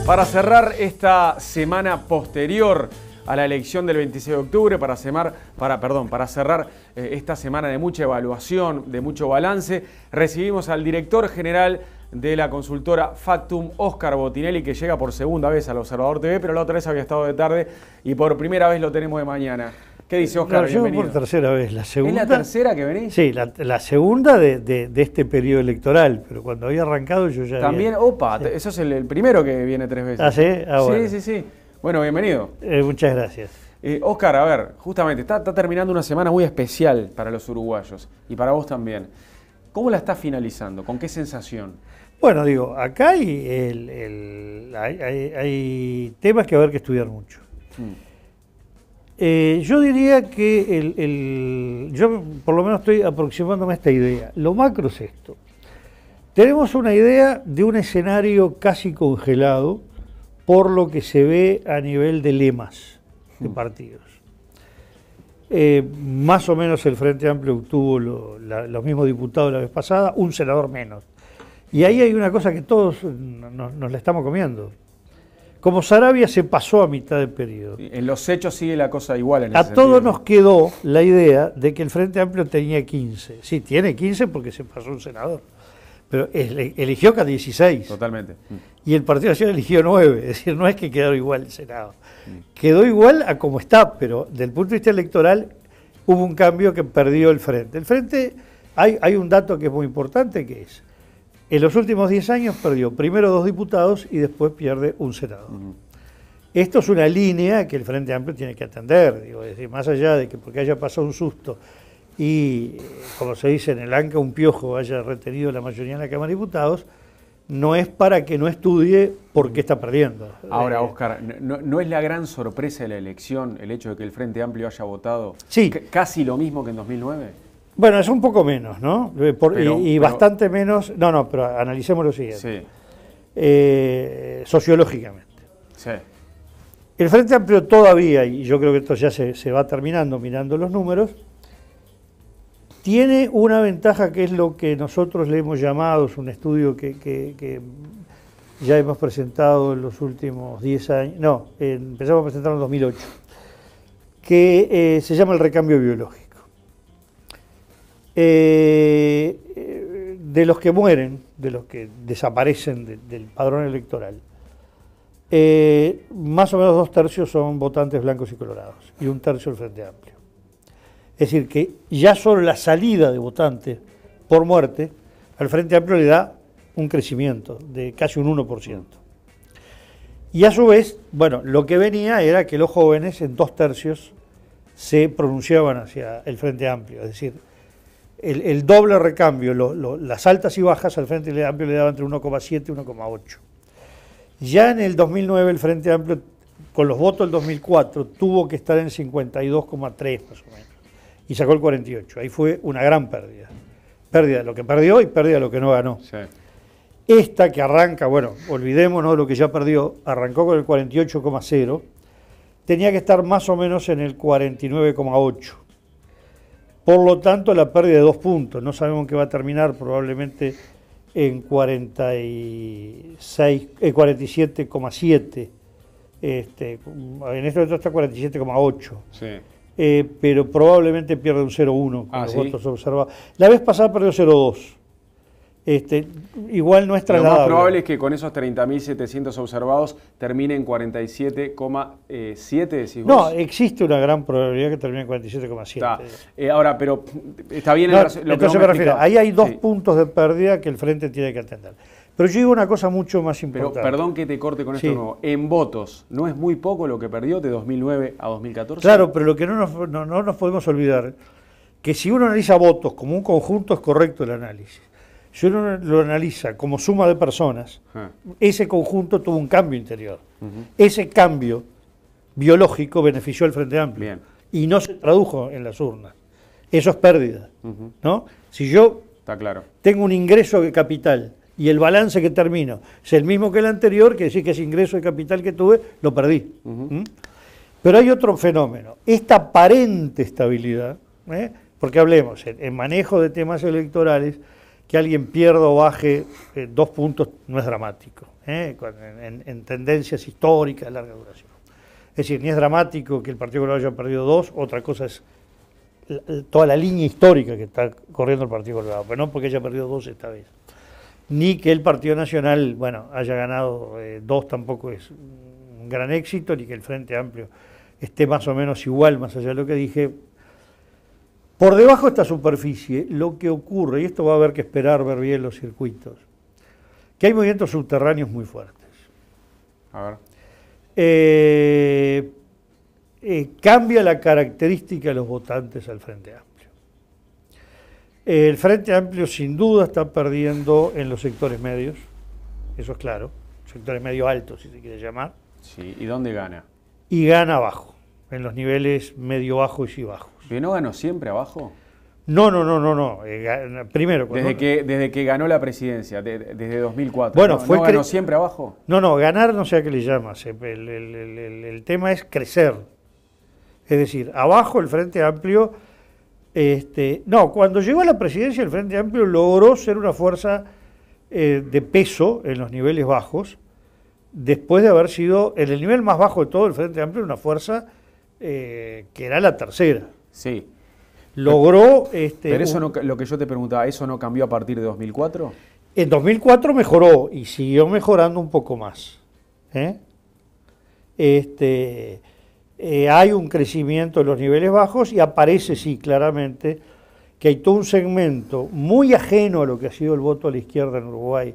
Para cerrar esta semana posterior a la elección del 26 de octubre, para cerrar esta semana de mucha evaluación, de mucho balance, recibimos al director general de la consultora Factum, Óscar Botinelli, que llega por segunda vez al Observador TV, pero la otra vez había estado de tarde y por primera vez lo tenemos de mañana. ¿Qué dice Óscar? No, yo bienvenido. por tercera vez. La segunda, ¿Es la tercera que venís? Sí, la segunda de este periodo electoral, pero cuando había arrancado yo ya También, había, opa, sí. Eso es el primero que viene 3 veces. ¿Ah, sí? Ah, bueno. Sí. Bueno, bienvenido. Muchas gracias. Óscar, a ver, justamente, está terminando una semana muy especial para los uruguayos y para vos también. ¿Cómo la estás finalizando? ¿Con qué sensación? Bueno, digo, acá hay temas que va a haber que estudiar mucho. Yo diría que yo por lo menos estoy aproximándome a esta idea. Lo macro es esto. Tenemos una idea de un escenario casi congelado por lo que se ve a nivel de lemas de partidos. Más o menos el Frente Amplio obtuvo los mismos diputados la vez pasada, un senador menos. Y ahí hay una cosa que todos nos la estamos comiendo. Como Saravia se pasó a mitad del periodo. En los hechos sigue la cosa igual. En a ese todos sentido. nos quedó la idea de que el Frente Amplio tenía 15. Sí, tiene 15 porque se pasó un senador. Pero eligió cada 16. Totalmente. Y el Partido Nacional eligió 9. Es decir, no es que quedó igual el Senado. Quedó igual a como está, pero desde el punto de vista electoral hubo un cambio que perdió el Frente. El Frente, hay un dato que es muy importante, que es, en los últimos 10 años perdió primero 2 diputados y después pierde un senador. Esto es una línea que el Frente Amplio tiene que atender, digo, es decir, más allá de que porque haya pasado un susto y, como se dice en el ANCA, un piojo haya retenido la mayoría en la Cámara de Diputados, no es para que no estudie por qué está perdiendo. Ahora, Óscar, ¿no es la gran sorpresa de la elección el hecho de que el Frente Amplio haya votado casi lo mismo que en 2009? Bueno, es un poco menos, ¿no? Pero bastante menos. No, pero analicemos lo siguiente. Sí. Sociológicamente. Sí. El Frente Amplio todavía, y yo creo que esto ya se va terminando mirando los números, tiene una ventaja que es lo que nosotros le hemos llamado, es un estudio que ya hemos presentado en los últimos 10 años, empezamos a presentarlo en 2008, que se llama el recambio biológico. De los que mueren, de los que desaparecen del padrón electoral, más o menos 2/3 son votantes blancos y colorados y 1/3 el Frente Amplio. Es decir, que ya solo la salida de votantes por muerte al Frente Amplio le da un crecimiento de casi un 1%. Y a su vez, bueno, lo que venía era que los jóvenes en 2/3 se pronunciaban hacia el Frente Amplio, es decir, el doble recambio, las altas y bajas al Frente Amplio le daban entre 1,7 y 1,8. Ya en el 2009 el Frente Amplio, con los votos del 2004, tuvo que estar en 52,3 más o menos, y sacó el 48. Ahí fue una gran pérdida. Pérdida de lo que perdió y pérdida de lo que no ganó. Sí. Esta que arranca, bueno, olvidémonos de lo que ya perdió, arrancó con el 48,0, tenía que estar más o menos en el 49,8. Por lo tanto, la pérdida de 2 puntos, no sabemos en qué va a terminar, probablemente en 47,7. En este momento está 47,8. Sí. Pero probablemente pierde un 0,1 con los votos observados. La vez pasada perdió 0,2. Igual no es trasladable. Lo más probable es que con esos 30.700 observados termine en 47,7, decís vos. No, existe una gran probabilidad que termine en 47,7. Ahora, pero está bien lo que entonces me refiero, ahí hay 2 puntos de pérdida que el Frente tiene que atender. Pero yo digo una cosa mucho más importante. Pero perdón que te corte con esto de nuevo. En votos, ¿no es muy poco lo que perdió de 2009 a 2014? Claro, pero lo que no nos podemos olvidar, que si uno analiza votos como un conjunto es correcto el análisis. Si uno lo analiza como suma de personas, ese conjunto tuvo un cambio interior. Ese cambio biológico benefició al Frente Amplio. Bien. Y no se tradujo en las urnas. Eso es pérdida. ¿No? Si yo tengo un ingreso de capital y el balance que termino es el mismo que el anterior, que decir que ese ingreso de capital que tuve, lo perdí. Pero hay otro fenómeno. Esta aparente estabilidad, porque hablemos, en manejo de temas electorales, que alguien pierda o baje 2 puntos no es dramático, en tendencias históricas de larga duración. Es decir, ni es dramático que el Partido Colorado haya perdido 2, otra cosa es toda la línea histórica que está corriendo el Partido Colorado, pero no porque haya perdido 2 esta vez. Ni que el Partido Nacional, bueno, haya ganado 2 tampoco es un gran éxito, ni que el Frente Amplio esté más o menos igual, más allá de lo que dije. Por debajo de esta superficie, lo que ocurre, y esto va a haber que esperar ver bien los circuitos, que hay movimientos subterráneos muy fuertes. A ver. Cambia la característica de los votantes al Frente Amplio. El Frente Amplio sin duda está perdiendo en los sectores medios, eso es claro, sectores medio altos si se quiere llamar. Sí, ¿y dónde gana? Y gana abajo, en los niveles medio bajos y bajos. ¿Pero no ganó siempre abajo? No. Primero, Desde que ganó la presidencia, desde 2004. Bueno, ¿No ganó siempre abajo? No, ganar no sé a qué le llamas. El tema es crecer. Es decir, abajo el Frente Amplio, cuando llegó a la presidencia el Frente Amplio logró ser una fuerza de peso en los niveles bajos, después de haber sido, en el nivel más bajo de todo el Frente Amplio, una fuerza que era la tercera. Sí. Logró... Pero eso no, lo que yo te preguntaba, ¿eso no cambió a partir de 2004? En 2004 mejoró y siguió mejorando un poco más. Hay un crecimiento en los niveles bajos y aparece, sí, claramente, que hay todo un segmento muy ajeno a lo que ha sido el voto a la izquierda en Uruguay,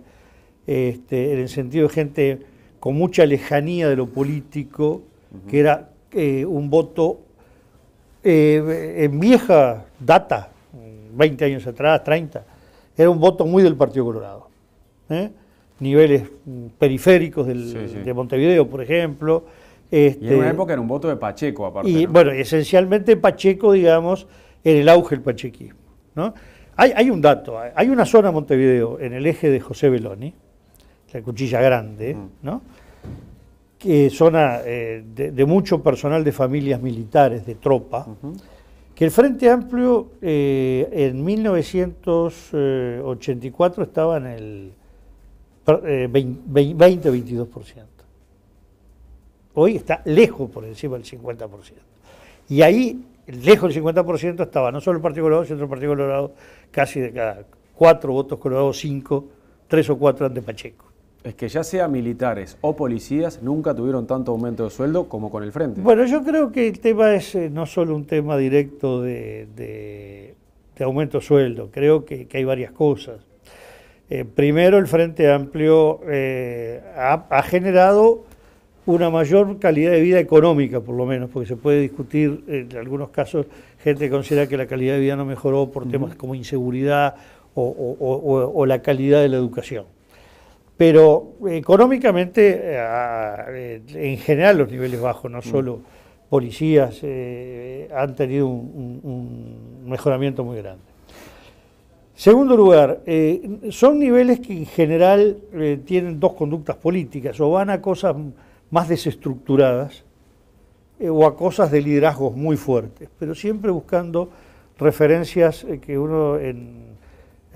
en el sentido de gente con mucha lejanía de lo político, que era un voto en vieja data, 20 años atrás, 30, era un voto muy del Partido Colorado. Niveles periféricos de Montevideo, por ejemplo. Y en una época era un voto de Pacheco, aparte. Y ¿no? bueno, esencialmente Pacheco, digamos, en el auge del pachequismo, ¿no? Hay un dato, hay una zona de Montevideo en el eje de José Beloni, la Cuchilla Grande, ¿no? Que zona de mucho personal de familias militares, de tropa, que el Frente Amplio en 1984 estaba en el 20-22%. Hoy está lejos por encima del 50%. Y ahí, lejos del 50%, estaba no solo el Partido Colorado, sino el Partido Colorado, casi de cada 4 votos colorados, 5, 3 o 4 ante Pacheco. Es que ya sea militares o policías, nunca tuvieron tanto aumento de sueldo como con el Frente. Bueno, yo creo que el tema es no solo un tema directo de aumento de sueldo, creo que hay varias cosas. Primero, el Frente Amplio ha generado una mayor calidad de vida económica, por lo menos, porque se puede discutir, en algunos casos, gente considera que la calidad de vida no mejoró por temas como inseguridad o la calidad de la educación. Pero económicamente, en general, los niveles bajos, no solo policías, han tenido un mejoramiento muy grande. Segundo lugar, son niveles que en general tienen 2 conductas políticas, o van a cosas más desestructuradas o a cosas de liderazgos muy fuertes, pero siempre buscando referencias que uno en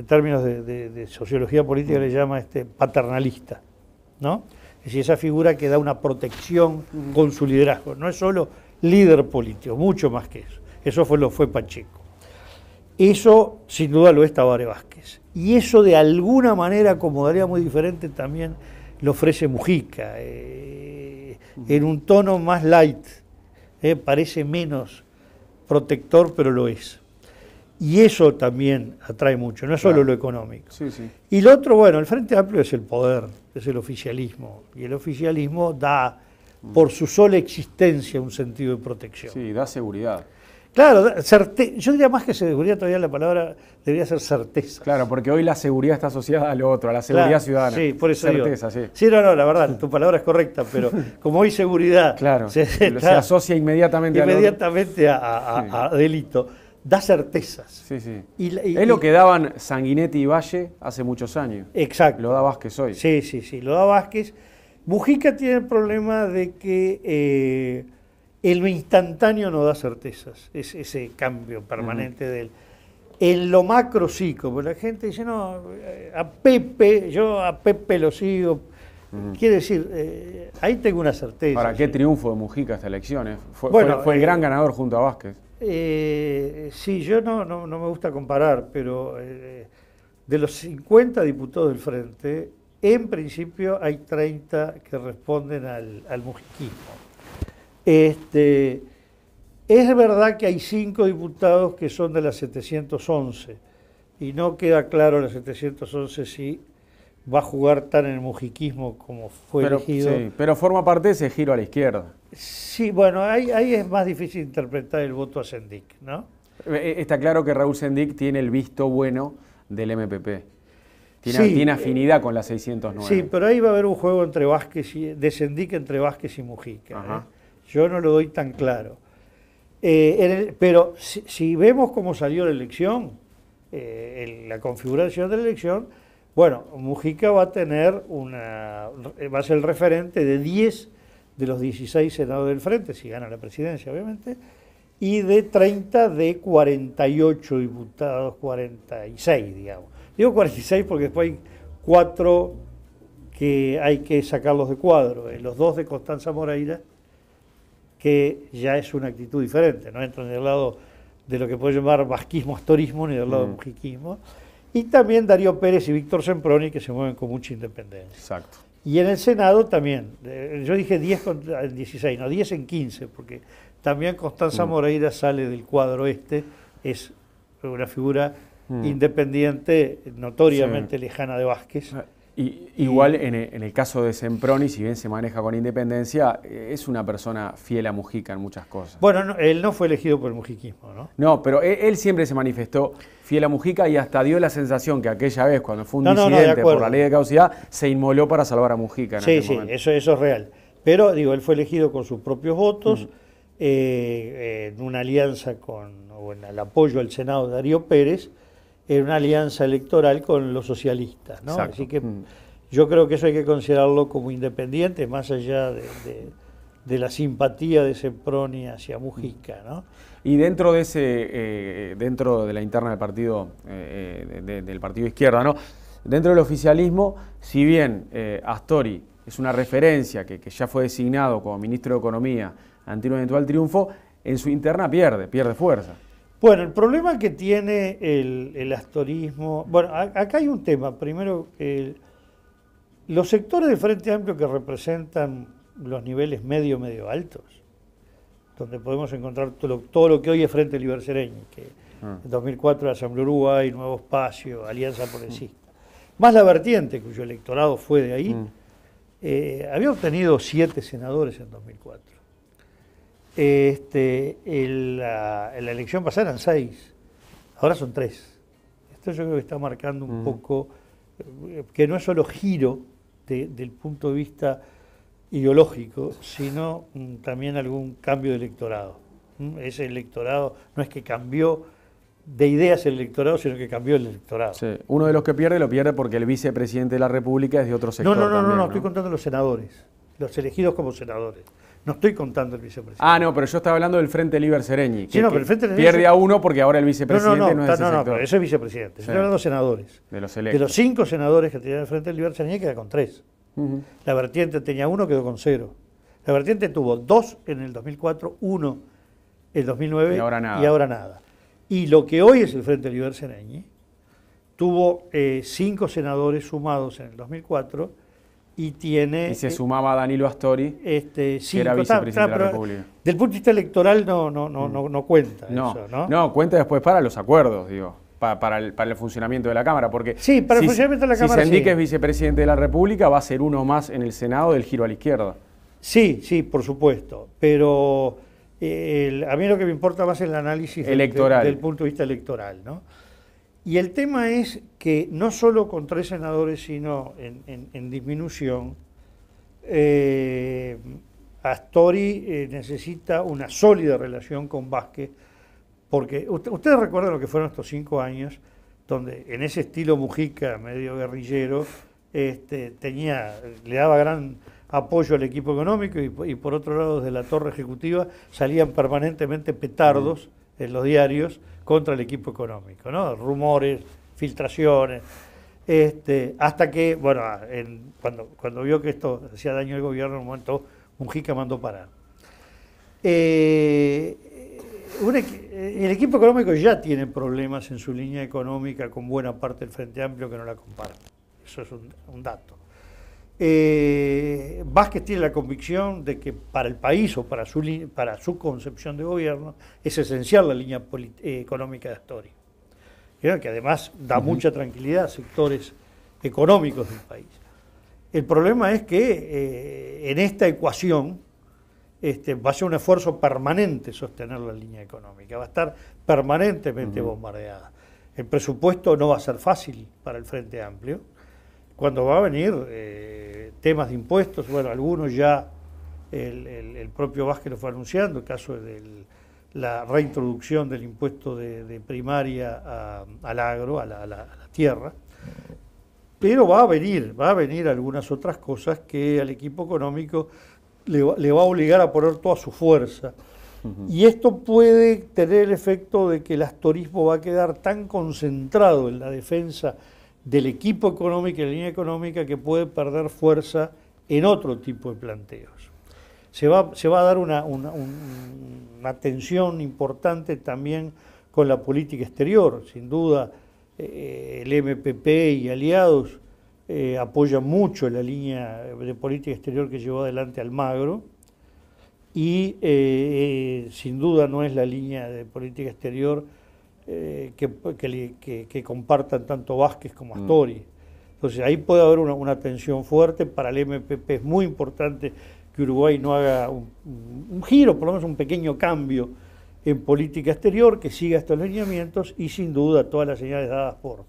términos de sociología política le llama paternalista, ¿no? Es decir, esa figura que da una protección con su liderazgo, no es solo líder político, mucho más que eso. Eso fue Pacheco. Eso sin duda lo es Tabaré Vázquez. Y eso de alguna manera, como daría muy diferente, también lo ofrece Mujica, en un tono más light, parece menos protector, pero lo es. Y eso también atrae mucho, no es solo lo económico. Sí, sí. Y lo otro, bueno, el Frente Amplio es el poder, es el oficialismo, y el oficialismo da, por su sola existencia, un sentido de protección. Sí, da seguridad. Claro, yo diría más que seguridad, todavía la palabra debería ser certeza. Claro, porque hoy la seguridad está asociada a lo otro, a la seguridad ciudadana. Sí, por eso certeza, digo. sí. Sí, no, la verdad, tu palabra es correcta, pero como hoy seguridad claro, se asocia inmediatamente a delito, da certezas. Sí, sí. Es lo que daban Sanguinetti y Valle hace muchos años. Exacto. Lo da Vázquez hoy. Sí, lo da Vázquez. Mujica tiene el problema de que en lo instantáneo no da certezas, es ese cambio permanente de él. En lo macro sí, como la gente dice, no, yo a Pepe lo sigo. Quiere decir, ahí tengo una certeza. Ahora, qué sí. triunfo de Mujica esta elección. Bueno, fue el gran ganador junto a Vázquez. Sí, yo no me gusta comparar, pero de los 50 diputados del Frente, en principio hay 30 que responden al mujiquismo. Es verdad que hay 5 diputados que son de las 711 y no queda claro las 711 si va a jugar tan en el mujiquismo como fue elegido. Sí, pero forma parte de ese giro a la izquierda. Sí, bueno, ahí es más difícil interpretar el voto a Sendik, ¿no? Está claro que Raúl Sendik tiene el visto bueno del MPP. Sí, Tiene afinidad con la 609. Sí, pero ahí va a haber un juego entre de Sendik entre Vázquez y Mujica. Yo no lo doy tan claro. Pero si vemos cómo salió la elección, la configuración de la elección, bueno, Mujica va a ser el referente de 10 de los 16 senadores del Frente, si gana la presidencia, obviamente, y de 30 de 48 diputados, 46, digamos. Digo 46 porque después hay 4 que hay que sacarlos de cuadro. Los 2 de Constanza Moreira, que ya es una actitud diferente, no entran del lado de lo que puede llamar vasquismo-astorismo ni del lado del mujiquismo. Y también Darío Pérez y Víctor Semproni, que se mueven con mucha independencia. Exacto. Y en el Senado también, yo dije 10 contra 16, no, 10 en 15, porque también Constanza Moreira sale del cuadro es una figura independiente, notoriamente lejana de Vázquez. Igual en el caso de Semproni, si bien se maneja con independencia, es una persona fiel a Mujica en muchas cosas. Bueno, él no fue elegido por el mujiquismo, ¿no? No, pero él siempre se manifestó fiel a Mujica y hasta dio la sensación que aquella vez, cuando fue un disidente por la ley de caducidad, se inmoló para salvar a Mujica. Sí, eso es real. Pero, digo, él fue elegido con sus propios votos, en una alianza o en el apoyo al Senado de Darío Pérez, en una alianza electoral con los socialistas, ¿no? Exacto. Así que yo creo que eso hay que considerarlo como independiente, más allá de la simpatía de Semproni hacia Mujica, ¿no? Y dentro de dentro de la interna del partido, del partido izquierda, ¿no? Dentro del oficialismo, si bien Astori es una referencia que ya fue designado como ministro de Economía ante un eventual triunfo, en su interna pierde fuerza. Bueno, el problema que tiene el astorismo... Bueno, acá hay un tema. Primero, los sectores del Frente Amplio que representan los niveles medio altos, donde podemos encontrar todo lo que hoy es Frente Liber Sereñi, que en 2004 Asamblea Uruguay, Nuevo Espacio, Alianza Progresista, más la vertiente, cuyo electorado fue de ahí, había obtenido 7 senadores en 2004. En la elección pasada eran 6, ahora son 3. Esto yo creo que está marcando un poco que no es solo giro del punto de vista ideológico, sino también algún cambio de electorado. Ese electorado no es que cambió de ideas el electorado, sino que cambió el electorado. Sí. Uno de los que lo pierde porque el vicepresidente de la República es de otro sector. No, estoy contando los senadores, los elegidos como senadores. No estoy contando el vicepresidente. Ah, no, pero yo estaba hablando del Frente Liber Sereñi. Sí, pero el Frente pierde a uno porque ahora el vicepresidente no es de ese sector. No, pero eso es vicepresidente. Estoy hablando de senadores. De los electos. De los 5 senadores que tenían el Frente Liber Sereñi, queda con 3. La vertiente tenía 1, quedó con 0. La vertiente tuvo 2 en el 2004, 1 en el 2009 y ahora nada. Y lo que hoy es el Frente Liber Sereñi tuvo 5 senadores sumados en el 2004 y tiene... Y se sumaba a Danilo Astori, que era vicepresidente de la República. Del punto de vista electoral no cuenta eso, ¿no? No, cuenta después para los acuerdos, digo, para el funcionamiento de la Cámara, porque sí, para el funcionamiento de la Cámara, si Sendik es vicepresidente de la República, va a ser uno más en el Senado del giro a la izquierda. Sí, por supuesto, pero a mí lo que me importa más es el análisis del punto de vista electoral, ¿no? Y el tema es que no solo con 3 senadores, sino en disminución, Astori necesita una sólida relación con Vázquez, porque ustedes recuerdan lo que fueron estos 5 años, donde en ese estilo Mujica, medio guerrillero, le daba gran apoyo al equipo económico y por otro lado desde la torre ejecutiva salían permanentemente petardos en los diarios contra el equipo económico, ¿no? Rumores, filtraciones, hasta que, bueno, cuando vio que esto hacía daño al gobierno, en un momento Mujica mandó parar. El equipo económico ya tiene problemas en su línea económica con buena parte del Frente Amplio que no la comparte. Eso es un dato. Vázquez tiene la convicción de que para el país o para su concepción de gobierno es esencial la línea económica de Astori, que además da mucha tranquilidad a sectores económicos del país. El problema es que en esta ecuación va a ser un esfuerzo permanente sostener la línea económica, va a estar permanentemente bombardeada. El presupuesto no va a ser fácil para el Frente Amplio, cuando va a venir temas de impuestos, bueno, algunos ya el propio Vázquez lo fue anunciando, el caso de la reintroducción del impuesto de primaria al agro, a la tierra, pero va a venir algunas otras cosas que al equipo económico le va a obligar a poner toda su fuerza. Y esto puede tener el efecto de que el astorismo va a quedar tan concentrado en la defensa del equipo económico y la línea económica que puede perder fuerza en otro tipo de planteos. Se va a dar una tensión importante también con la política exterior. Sin duda, el MPP y aliados apoyan mucho la línea de política exterior que llevó adelante Almagro y sin duda no es la línea de política exterior que compartan tanto Vázquez como Astori. Entonces ahí puede haber una tensión fuerte. Para el MPP es muy importante que Uruguay no haga un giro, por lo menos un pequeño cambio en política exterior, que siga estos lineamientos, y sin duda todas las señales dadas por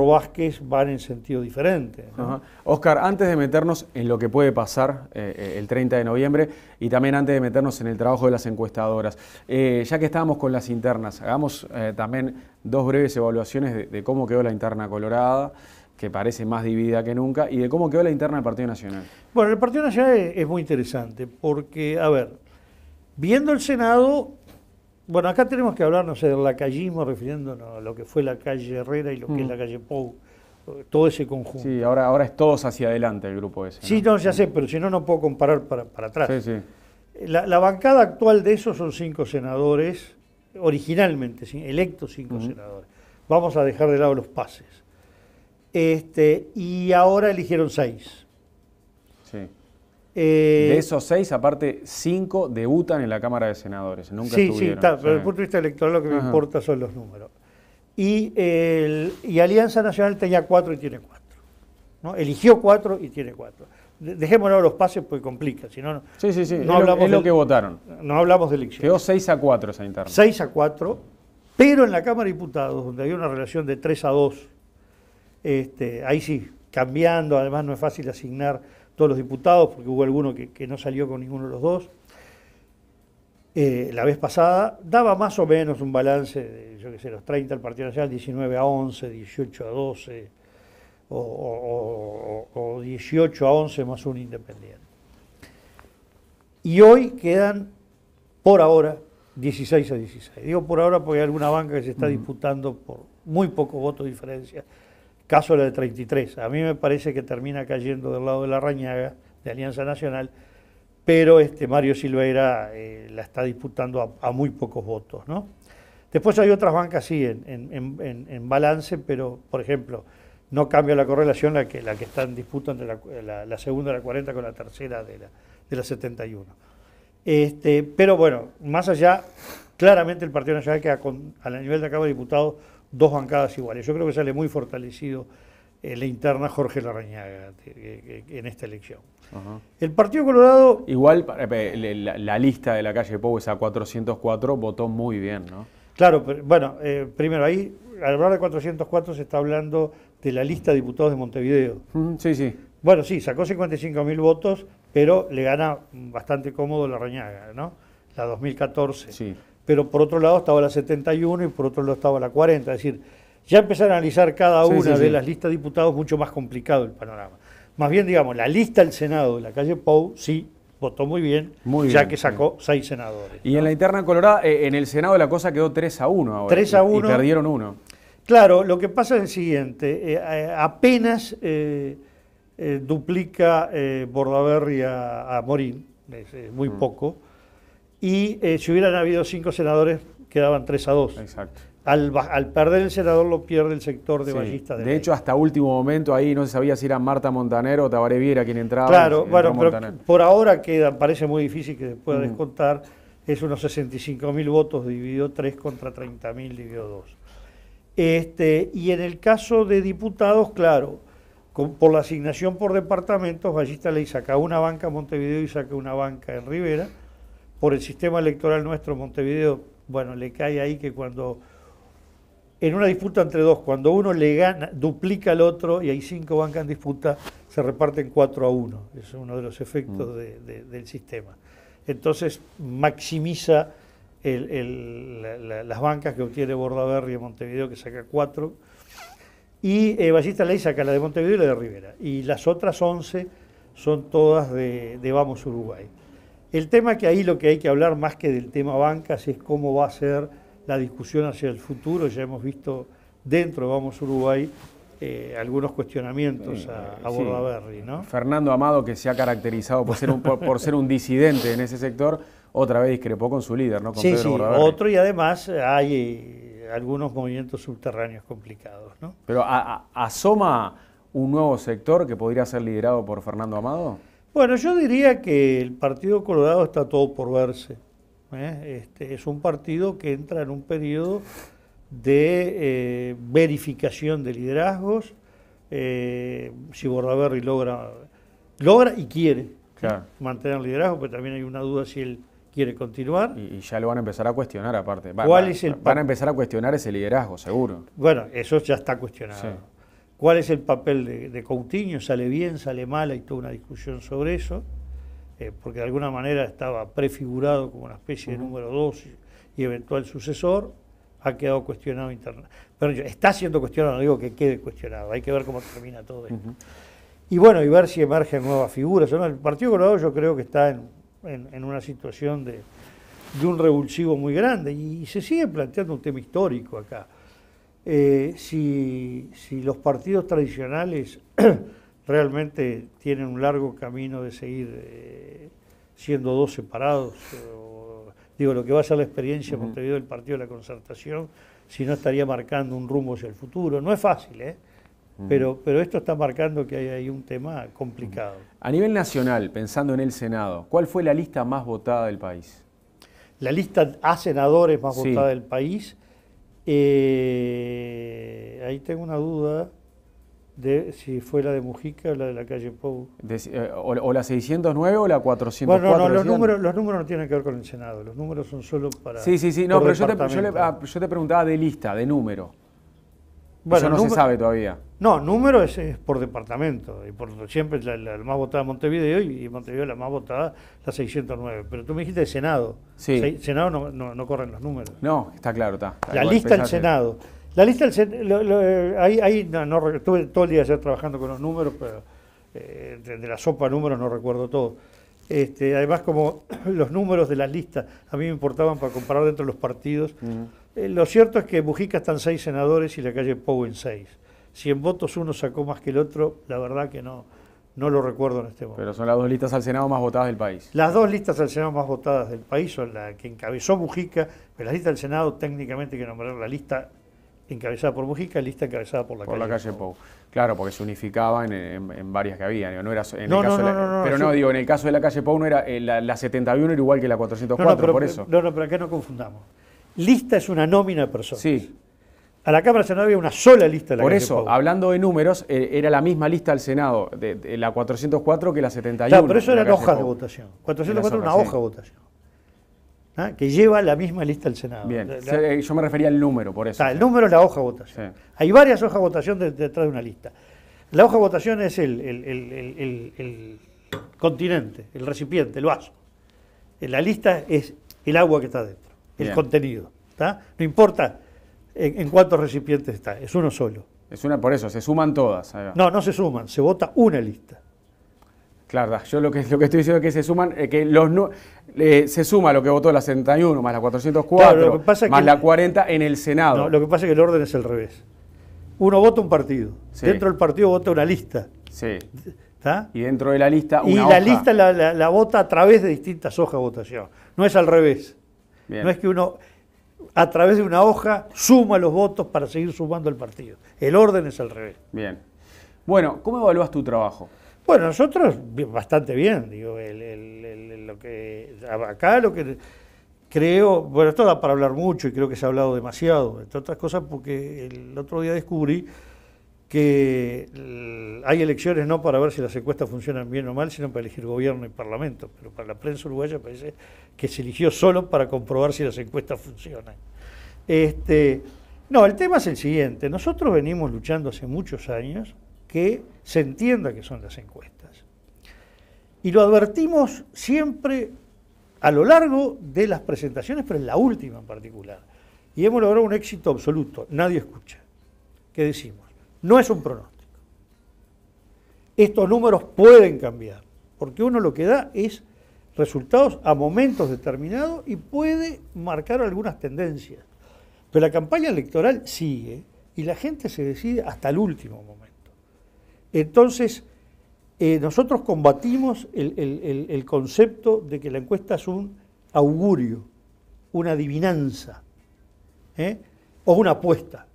Vázquez van en sentido diferente, ¿no? Oscar, antes de meternos en lo que puede pasar el 30 de noviembre y también antes de meternos en el trabajo de las encuestadoras, ya que estábamos con las internas, hagamos también dos breves evaluaciones de cómo quedó la interna colorada, que parece más dividida que nunca, y de cómo quedó la interna del Partido Nacional. Bueno, el Partido Nacional es muy interesante porque, a ver, viendo el Senado, bueno, acá tenemos que hablar, no sé, del lacayismo, refiriéndonos a lo que fue la calle Herrera y lo que es la calle Pou, todo ese conjunto. Sí, ahora es todos hacia adelante el grupo ese, ¿no? Sí, no, ya sé, pero si no, no puedo comparar para atrás. Sí, sí. La bancada actual de esos son 5 senadores, originalmente, electos 5 senadores. Vamos a dejar de lado los pases. Y ahora eligieron 6. Sí. De esos 6, aparte 5 debutan en la Cámara de Senadores. Nunca estuvieron. Sí, está, pero desde el punto de vista electoral lo que me importa son los números. Y Alianza Nacional tenía 4 y tiene 4. ¿No? Eligió 4 y tiene 4. Dejémonos los pases porque complica. Si no, sí. No es lo que votaron. No hablamos de elecciones. Quedó 6-4 esa interna. 6-4, pero en la Cámara de Diputados, donde había una relación de 3-2, ahí sí, cambiando, además no es fácil asignar todos los diputados, porque hubo alguno que no salió con ninguno de los dos. La vez pasada daba más o menos un balance de, yo qué sé, los 30 al Partido Nacional, 19-11, 18-12, o 18-11 más un independiente. Y hoy quedan, por ahora, 16-16. Digo por ahora porque hay alguna banca que se está disputando por muy pocos votos de diferencia. Caso la de 33. A mí me parece que termina cayendo del lado de Larrañaga, de Alianza Nacional, pero Mario Silveira la está disputando a muy pocos votos, ¿no? Después hay otras bancas, sí, en balance, pero, por ejemplo, no cambia la correlación la que está en disputa entre la segunda de la 40 con la tercera de la 71. Pero bueno, más allá, claramente el Partido Nacional queda a nivel de la Cámara de Diputados 2 bancadas iguales. Yo creo que sale muy fortalecido la interna Jorge Larrañaga en esta elección. El Partido Colorado... Igual la lista de la calle Pou, esa 404, votó muy bien, ¿no? Claro, pero, bueno, primero ahí, al hablar de 404 se está hablando de la lista de diputados de Montevideo. Sí. Bueno, sí, sacó 55.000 votos, pero le gana bastante cómodo Larrañaga, ¿no? La 2014. Sí. Pero por otro lado estaba la 71 y por otro lado estaba la 40. Es decir, ya empezar a analizar cada una de las listas de diputados, mucho más complicado el panorama. Más bien, digamos, la lista del Senado de la calle Pou, sí, votó muy bien, Muy ya bien, que sacó 6 senadores. Y en la interna colorada, en el Senado la cosa quedó 3-1 ahora. 3-1. Y perdieron 1. Claro, lo que pasa es el siguiente, apenas duplica Bordaberry a Morín, es muy poco, y si hubieran habido 5 senadores quedaban 3-2. Exacto. Al perder el senador lo pierde el sector de Ballista de De hecho, hasta último momento ahí no se sabía si era Marta Montaner o Tabaré Viera quien entraba. Claro, bueno, pero Montaner. por ahora queda, parece muy difícil que se pueda descontar, es unos 65.000 votos dividido 3 contra 30.000 dividido 2. Y en el caso de diputados, claro, por la asignación por departamentos, Ballista Ley saca una banca en Montevideo y saca una banca en Rivera. Por el sistema electoral nuestro, Montevideo, bueno, le cae ahí que cuando, en una disputa entre dos, cuando uno le gana, duplica al otro y hay 5 bancas en disputa, se reparten 4-1. Es uno de los efectos del sistema. Entonces, maximiza las bancas que obtiene Bordaberry en Montevideo, que saca 4, y Ballista Ley saca la de Montevideo y la de Rivera, y las otras 11 son todas de Vamos Uruguay. El tema que ahí lo que hay que hablar más que del tema bancas es cómo va a ser la discusión hacia el futuro. Ya hemos visto dentro de Vamos Uruguay algunos cuestionamientos a Bordaberry, ¿no? Fernando Amado, que se ha caracterizado por ser un disidente en ese sector, otra vez discrepó con su líder, ¿no? Con Pedro Bordaberry. Otro, y además hay algunos movimientos subterráneos complicados, ¿no? Pero ¿asoma un nuevo sector que podría ser liderado por Fernando Amado? Bueno, yo diría que el Partido Colorado está todo por verse. Es un partido que entra en un periodo de verificación de liderazgos. Si Bordaberry logra y quiere mantener el liderazgo, pero también hay una duda si él quiere continuar. Y ya lo van a empezar a cuestionar aparte. Van a empezar a cuestionar ese liderazgo, seguro. Bueno, eso ya está cuestionado. Sí. ¿Cuál es el papel de Coutinho? ¿Sale bien, sale mal? Hay toda una discusión sobre eso, porque de alguna manera estaba prefigurado como una especie de número 2 y eventual sucesor. Ha quedado cuestionado internamente. Pero está siendo cuestionado, no digo que quede cuestionado, hay que ver cómo termina todo esto. Y bueno, y ver si emergen nuevas figuras. El Partido Colorado yo creo que está en una situación de un revulsivo muy grande, y se sigue planteando un tema histórico acá. Si los partidos tradicionales realmente tienen un largo camino de seguir siendo dos separados, digo, lo que va a ser la experiencia de Montevideo del Partido de la Concertación, si no estaría marcando un rumbo hacia el futuro. No es fácil, pero esto está marcando que hay ahí un tema complicado. A nivel nacional, pensando en el Senado, ¿cuál fue la lista más votada del país? La lista a senadores más votada del país. Ahí tengo una duda de si fue la de Mujica o la de la calle Pou. O la 609 o la 404. Bueno, no, los números no tienen que ver con el Senado, los números son solo para... Sí, no, pero yo te preguntaba de lista, de número. Bueno, eso no se sabe todavía. No, número es por departamento, y por siempre la más votada Montevideo, y Montevideo la más votada, la 609. Pero tú me dijiste de Senado. Sí. Senado no corren los números. No, está claro, está. La lista del Senado. La lista del Senado, ahí estuve todo el día ayer trabajando con los números, pero de la sopa de números no recuerdo todo. Además, como los números de las listas a mí me importaban para comparar dentro de los partidos, lo cierto es que Mujica están 6 senadores y la calle Pou en 6. Si en votos uno sacó más que el otro, la verdad que no lo recuerdo en este momento. Pero son las 2 listas al Senado más votadas del país. Las 2 listas al Senado más votadas del país son la que encabezó Mujica, pero las listas del Senado técnicamente hay que nombrar la lista encabezada por Mujica, lista encabezada por la calle Pou. Claro, porque se unificaba en varias que había. No era en el caso de la calle Pou no era la 71 era igual que la 404, por eso. Pero acá no confundamos. Lista es una nómina de personas. Sí. A la Cámara de Senado había una sola lista de la Por calle eso, Pou. hablando de números, era la misma lista al Senado, de la 404 que la 71. Claro, pero eso eran hojas de votación. 404 es una hoja de votación, que lleva la misma lista al Senado. Bien, yo me refería al número, por eso. El número es la hoja de votación. Sí. Hay varias hojas de votación detrás de una lista. La hoja de votación es el continente, el recipiente, el vaso. La lista es el agua que está dentro, el contenido. No importa en cuántos recipientes está, es uno solo. Por eso, se suman todas. No se suman, se vota una lista. Claro, yo lo que estoy diciendo es que se suman, se suma lo que votó la 71, más la 404, claro, lo que pasa más que la 40 en el Senado. No, lo que pasa es que el orden es al revés. Uno vota un partido, Sí. dentro del partido vota una lista. Sí. ¿Está? Y dentro de la lista una Y hoja. la lista la vota a través de distintas hojas de votación. No es al revés. Bien. No es que uno, a través de una hoja, suma los votos para seguir sumando el partido. El orden es al revés. Bien. Bueno, ¿cómo evalúas tu trabajo? Bueno, nosotros bastante bien. Digo, acá lo que creo, bueno, esto da para hablar mucho y creo que se ha hablado demasiado, entre otras cosas porque el otro día descubrí que hay elecciones no para ver si las encuestas funcionan bien o mal, sino para elegir gobierno y parlamento, pero para la prensa uruguaya parece que se eligió solo para comprobar si las encuestas funcionan. No, el tema es el siguiente, nosotros venimos luchando hace muchos años que se entienda qué son las encuestas. Y lo advertimos siempre a lo largo de las presentaciones, pero en la última en particular. Y hemos logrado un éxito absoluto, nadie escucha. ¿Qué decimos? No es un pronóstico. Estos números pueden cambiar, porque uno lo que da es resultados a momentos determinados y puede marcar algunas tendencias. Pero la campaña electoral sigue y la gente se decide hasta el último momento. Entonces, nosotros combatimos el concepto de que la encuesta es un augurio, una adivinanza, o una apuesta.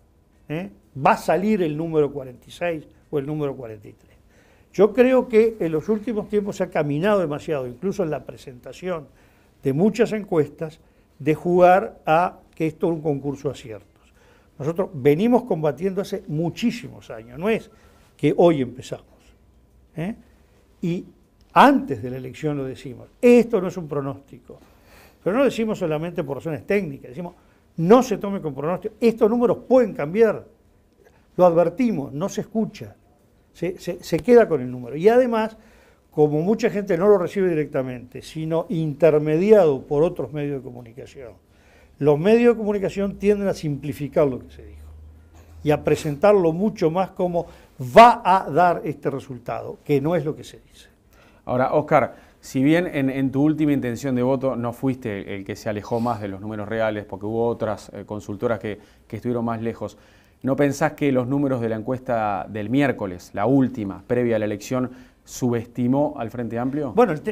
Va a salir el número 46 o el número 43. Yo creo que en los últimos tiempos se ha caminado demasiado, incluso en la presentación de muchas encuestas, de jugar a que esto es un concurso de aciertos. Nosotros venimos combatiendo hace muchísimos años, no es que hoy empezamos. Y antes de la elección lo decimos, esto no es un pronóstico, pero no lo decimos solamente por razones técnicas, decimos, no se tome con pronóstico, estos números pueden cambiar, lo advertimos, no se escucha, se queda con el número. Y además, como mucha gente no lo recibe directamente, sino intermediado por otros medios de comunicación, los medios de comunicación tienden a simplificar lo que se dijo y a presentarlo mucho más como va a dar este resultado, que no es lo que se dice. Ahora, Oscar, si bien en tu última intención de voto no fuiste el que se alejó más de los números reales, porque hubo otras consultoras que estuvieron más lejos, ¿no pensás que los números de la encuesta del miércoles, la última, previa a la elección, subestimó al Frente Amplio? Bueno, el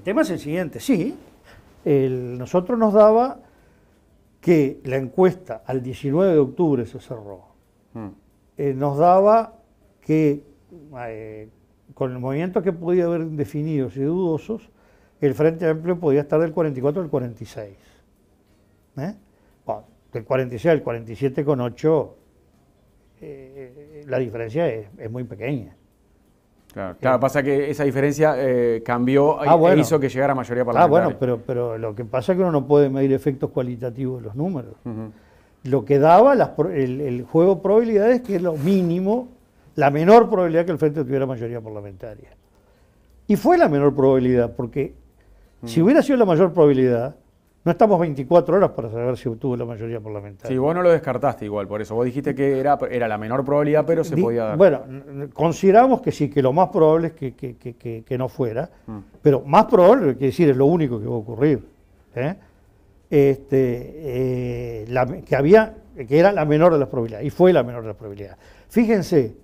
tema es el siguiente, sí. Nosotros nos daba que la encuesta al 19 de octubre se cerró. Nos daba que con el movimiento que podía haber indefinidos y dudosos, el Frente Amplio podía estar del 44 al 46. Bueno, del 46 al 47,8 la diferencia es muy pequeña. Claro, pasa que esa diferencia cambió e hizo que llegara a mayoría parlamentaria. Bueno, pero lo que pasa es que uno no puede medir efectos cualitativos de los números. Lo que daba el juego de probabilidades, que es lo mínimo, la menor probabilidad que el Frente tuviera mayoría parlamentaria. Y fue la menor probabilidad, porque si hubiera sido la mayor probabilidad, no estamos 24 horas para saber si obtuvo la mayoría parlamentaria. Sí, vos no lo descartaste igual, por eso. Vos dijiste que era la menor probabilidad, pero se podía dar. Bueno, consideramos que sí, que lo más probable es que no fuera, pero más probable, quiere decir, es lo único que va a ocurrir. Que era la menor de las probabilidades, y fue la menor de las probabilidades. Fíjense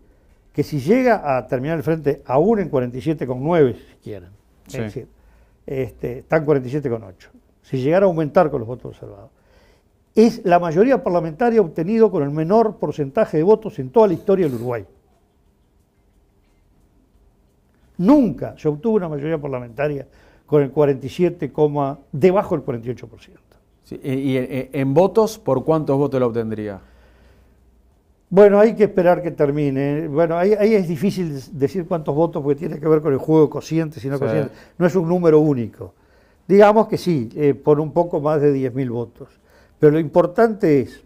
que si llega a terminar el Frente aún en 47,9, si quieren, sí. es decir, está en 47,8. Si llegara a aumentar con los votos observados, es la mayoría parlamentaria obtenido con el menor porcentaje de votos en toda la historia del Uruguay. Nunca se obtuvo una mayoría parlamentaria con el 47, debajo del 48%. Sí, y en votos, ¿por cuántos votos la obtendría? Bueno, hay que esperar que termine. Bueno, ahí es difícil decir cuántos votos porque tiene que ver con el juego de cocientes y no cocientes. No es un número único. Digamos que sí, por un poco más de 10.000 votos. Pero lo importante es,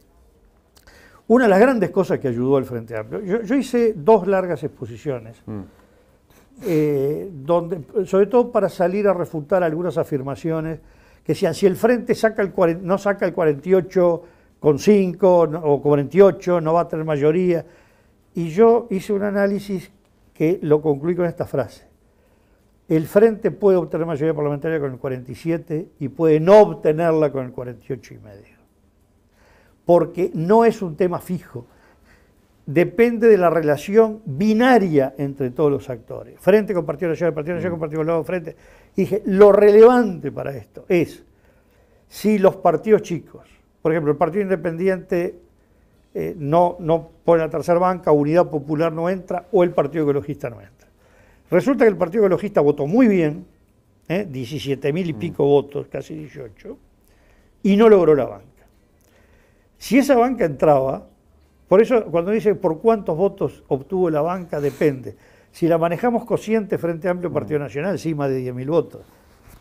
una de las grandes cosas que ayudó al Frente Amplio, yo hice 2 largas exposiciones, donde, sobre todo para salir a refutar algunas afirmaciones que decían, si el Frente no saca el 48,5 o 48, no va a tener mayoría. Y yo hice un análisis que lo concluí con esta frase. el Frente puede obtener mayoría parlamentaria con el 47 y puede no obtenerla con el 48,5. Porque no es un tema fijo. Depende de la relación binaria entre todos los actores. Frente con Partido Nacional, Partido Nacional con Partido Colorado, Frente. Y dije, lo relevante para esto es si los partidos chicos, por ejemplo, el Partido Independiente no pone la tercera banca, Unidad Popular no entra, o el Partido Ecologista no entra. Resulta que el Partido Ecologista votó muy bien, 17.000 y pico votos, casi 18, y no logró la banca. Si esa banca entraba, por eso cuando dice por cuántos votos obtuvo la banca, depende. Si la manejamos cociente Frente Amplio Partido Nacional, sí, más de 10.000 votos.